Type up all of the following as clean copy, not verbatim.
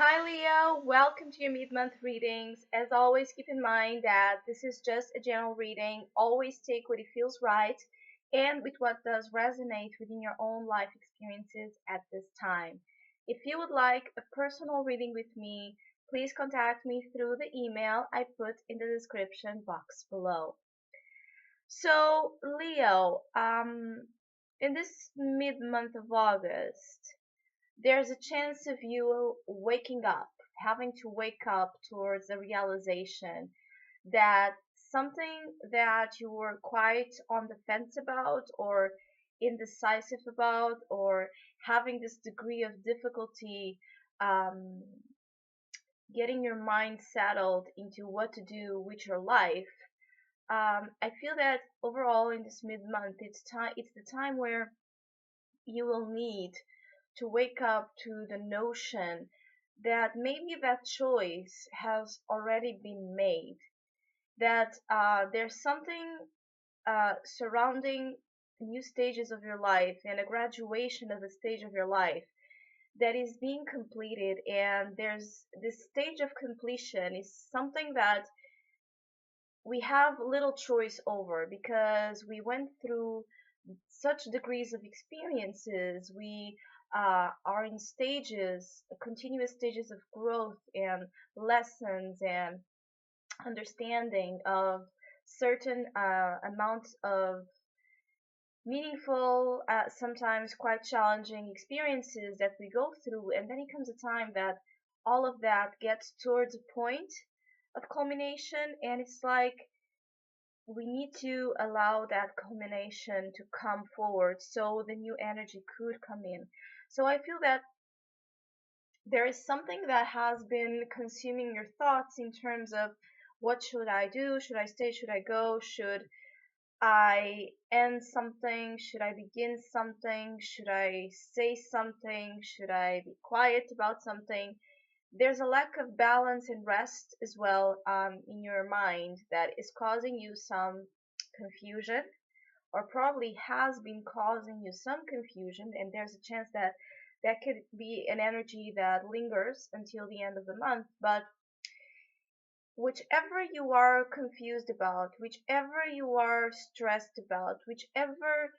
Hi Leo, welcome to your mid-month readings. As always, keep in mind that this is just a general reading. Always take what it feels right and with what does resonate within your own life experiences at this time. If you would like a personal reading with me, please contact me through the email I put in the description box below. So, Leo, in this mid-month of August, there's a chance of you waking up, having to wake up towards the realization that something that you were quite on the fence about, or indecisive about, or having this degree of difficulty um, getting your mind settled into what to do with your life. I feel that overall in this mid-month, it's the time where you will need to wake up to the notion that maybe that choice has already been made, that there's something surrounding new stages of your life and a graduation of a stage of your life that is being completed, and there's this stage of completion is something that we have little choice over because we went through such degrees of experiences. We are in stages, continuous stages of growth and lessons and understanding of certain amounts of meaningful, sometimes quite challenging experiences that we go through. And then it comes a time that all of that gets towards a point of culmination, and it's like we need to allow that culmination to come forward so the new energy could come in. So I feel that there is something that has been consuming your thoughts in terms of what should I do? Should I stay? Should I go? Should I end something? Should I begin something? Should I say something? Should I be quiet about something? There's a lack of balance and rest as well in your mind that is causing you some confusion, or probably has been causing you some confusion, and there's a chance that that could be an energy that lingers until the end of the month. But whichever you are confused about, whichever you are stressed about, whichever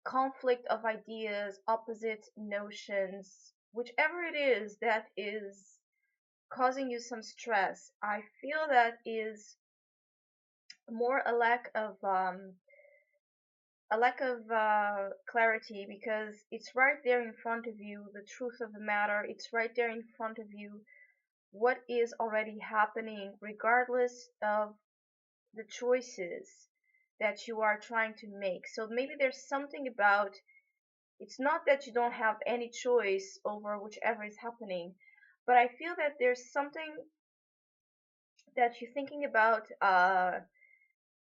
conflict of ideas, opposite notions, whichever it is that is causing you some stress, I feel that is more a lack of clarity, because it's right there in front of you, the truth of the matter. It's right there in front of you, what is already happening, regardless of the choices that you are trying to make. So maybe there's something about, it's not that you don't have any choice over whichever is happening, but I feel that there's something that you're thinking about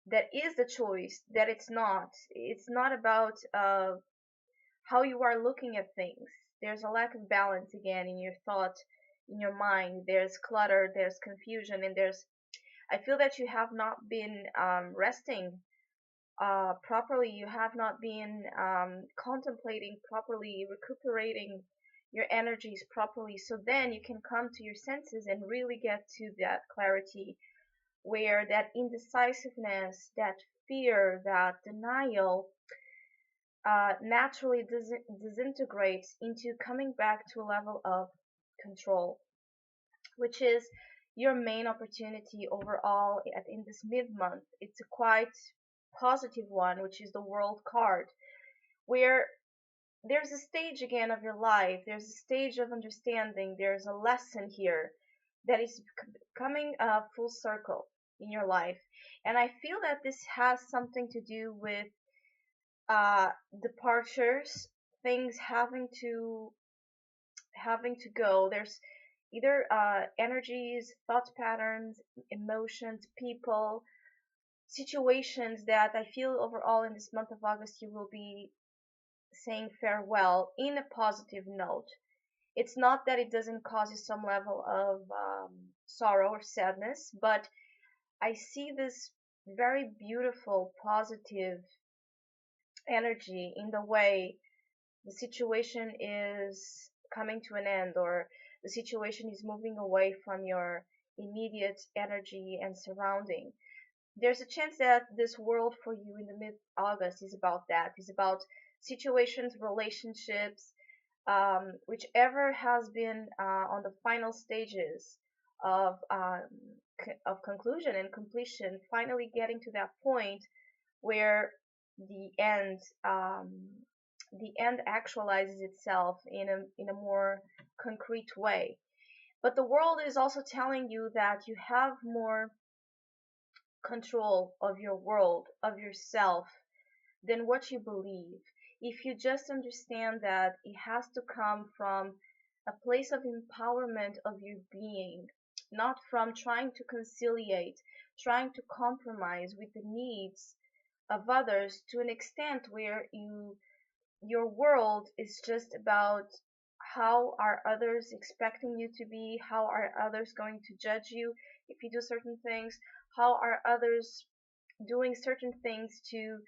that is the choice, that it's not about how you are looking at things. There's a lack of balance again in your thought, in your mind. There's clutter, there's confusion, and there's, I feel that you have not been resting properly. You have not been contemplating properly, recuperating your energies properly, so then you can come to your senses and really get to that clarity where that indecisiveness, that fear, that denial naturally disintegrates into coming back to a level of control, which is your main opportunity overall in this mid-month. It's a quite positive one, which is the World card, where there's a stage again of your life, there's a stage of understanding, there's a lesson here that is coming full circle in your life. And I feel that this has something to do with departures, things having to go. There's either energies, thought patterns, emotions, people, situations that I feel overall in this month of August you will be saying farewell in a positive note. It's not that it doesn't cause you some level of sorrow or sadness, but I see this very beautiful, positive energy in the way the situation is coming to an end, or The situation is moving away from your immediate energy and surrounding. There's a chance that this world for you in the mid August is about that. Is about situations, relationships, whichever has been on the final stages of of conclusion and completion, finally getting to that point where the end um, the end actualizes itself in a more concrete way. But the world is also telling you that you have more control of your world, of yourself, than what you believe. If you just understand that it has to come from a place of empowerment of your being, not from trying to conciliate, trying to compromise with the needs of others to an extent where your world is just about how are others expecting you to be, how are others going to judge you if you do certain things, how are others doing certain things to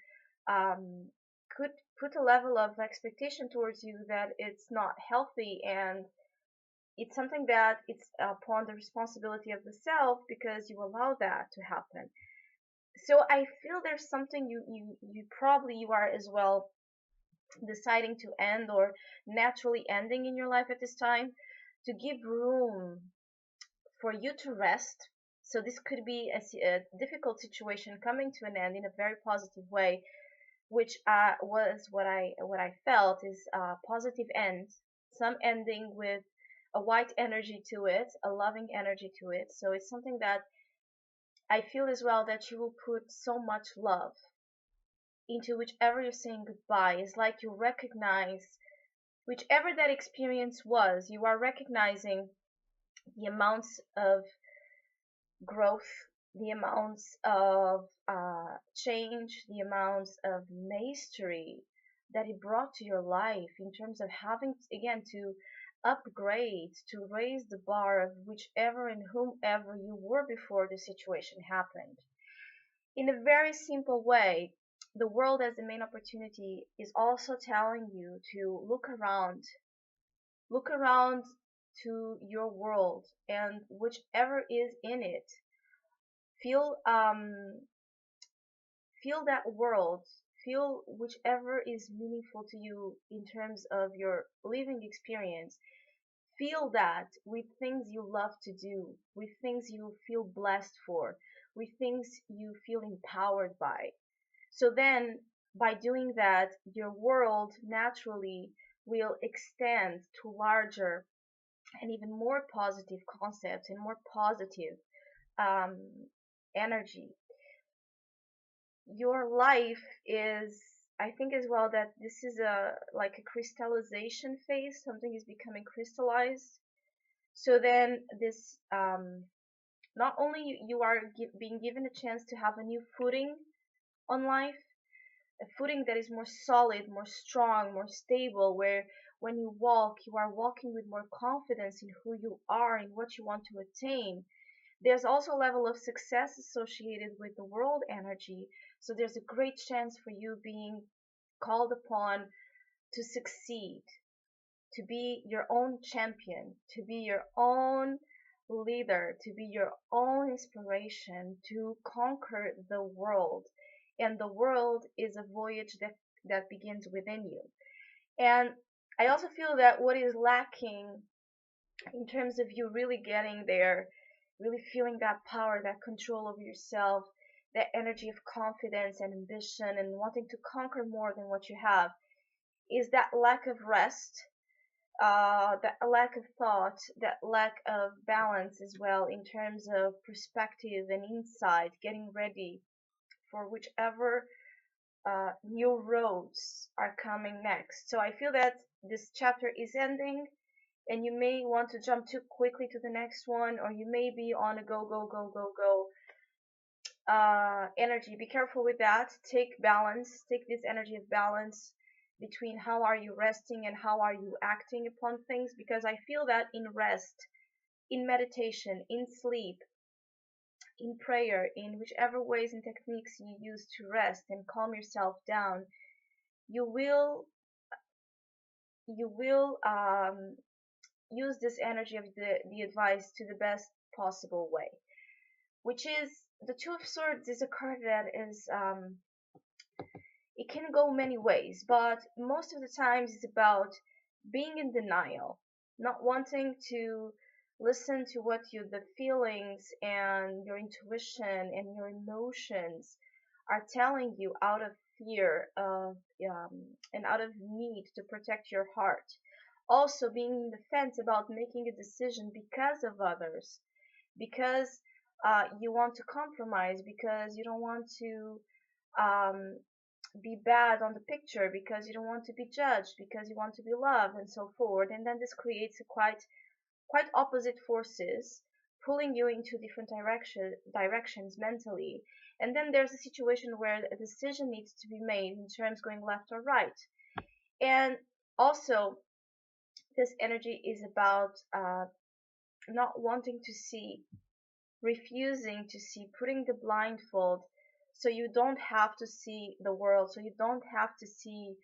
um, could put a level of expectation towards you that it's not healthy, and it's something that it's upon the responsibility of the self because you allow that to happen. So I feel there's something you probably you are as well deciding to end or naturally ending in your life at this time to give room for you to rest. So this could be a difficult situation coming to an end in a very positive way, which was what I felt is a positive end, some ending with a white energy to it, a loving energy to it. So it's something that I feel as well that you will put so much love into whichever you're saying goodbye. It's like you recognize whichever that experience was, you are recognizing the amounts of growth, the amounts of change, the amounts of mastery that it brought to your life in terms of having, again, to upgrade, to raise the bar of whichever and whomever you were before the situation happened. In a very simple way, the world as the main opportunity is also telling you to look around to your world and whichever is in it, feel feel that world, feel whichever is meaningful to you in terms of your living experience. Feel that with things you love to do, with things you feel blessed for, with things you feel empowered by. So then, by doing that, your world naturally will extend to larger and even more positive concepts and more positive um, energy. Your life is, I think as well that this is a like a crystallization phase. Something is becoming crystallized. So then this not only you are being given a chance to have a new footing on life, a footing that is more solid, more strong, more stable, where when you walk, you are walking with more confidence in who you are and what you want to attain. There's also a level of success associated with the world energy. So there's a great chance for you being called upon to succeed, to be your own champion, to be your own leader, to be your own inspiration, to conquer the world. And the world is a voyage that begins within you. And I also feel that what is lacking in terms of you really getting there, really feeling that power, that control over yourself, that energy of confidence and ambition and wanting to conquer more than what you have, is that lack of rest, that lack of thought, that lack of balance as well in terms of perspective and insight, getting ready for whichever new roads are coming next. So I feel that this chapter is ending and you may want to jump too quickly to the next one, or you may be on a go, go, go, go, go energy. Be careful with that. Take balance, take this energy of balance between how are you resting and how are you acting upon things, because I feel that in rest, in meditation, in sleep, in prayer, in whichever ways and techniques you use to rest and calm yourself down, you will you will use this energy of the advice to the best possible way, which is the Two of Swords is a card that is it can go many ways, but most of the times it's about being in denial, not wanting to listen to what you the feelings and your intuition and your emotions are telling you out of fear of and out of need to protect your heart. Also being in the fence about making a decision because of others, because you want to compromise, because you don't want to um, be bad on the picture, because you don't want to be judged, because you want to be loved, and so forth. And then this creates a quite opposite forces pulling you into different directions mentally. And then there's a situation where a decision needs to be made in terms going left or right. And also, this energy is about not wanting to see, refusing to see, putting the blindfold so you don't have to see the world, so you don't have to see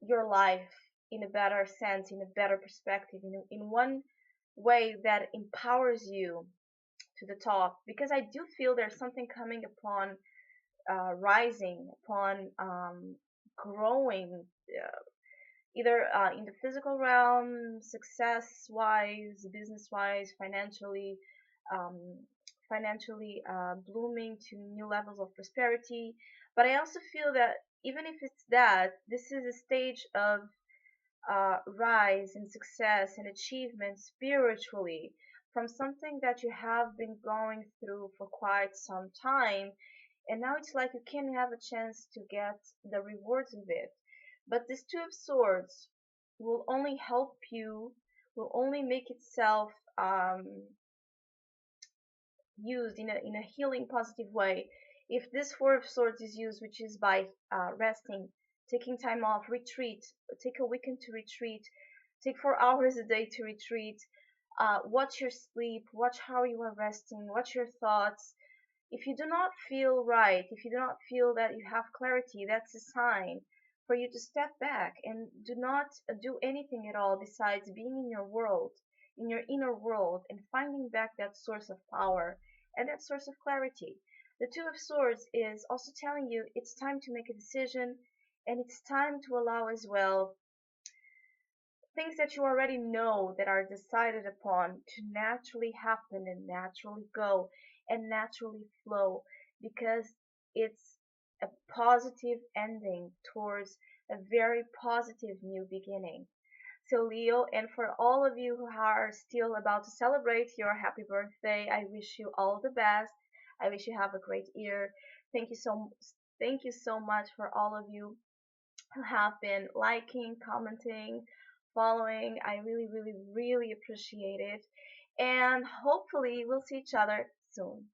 your life in a better sense, in a better perspective, in one way that empowers you to the top. Because I do feel there's something coming upon rising, upon growing, either in the physical realm, success wise, business wise, um, financially blooming to new levels of prosperity. But I also feel that even if it's that, this is a stage of rise and success and achievement spiritually from something that you have been going through for quite some time, and now it's like you can have a chance to get the rewards of it. But this Two of Swords will only help you, will only make itself used in a healing positive way if this Four of Swords is used, which is by resting, taking time off, retreat, take a weekend to retreat, take 4 hours a day to retreat, watch your sleep, watch how you are resting, watch your thoughts. If you do not feel right, if you do not feel that you have clarity, that's a sign for you to step back and do not do anything at all besides being in your world, in your inner world, and finding back that source of power and that source of clarity. The Two of Swords is also telling you it's time to make a decision, and it's time to allow as well things that you already know that are decided upon to naturally happen and naturally go and naturally flow, because it's a positive ending towards a very positive new beginning. So, Leo, and for all of you who are still about to celebrate your happy birthday, I wish you all the best. I wish you have a great year. Thank you so thank you so much for all of you who have been liking, commenting, following. I really, really, really appreciate it. And hopefully we'll see each other soon.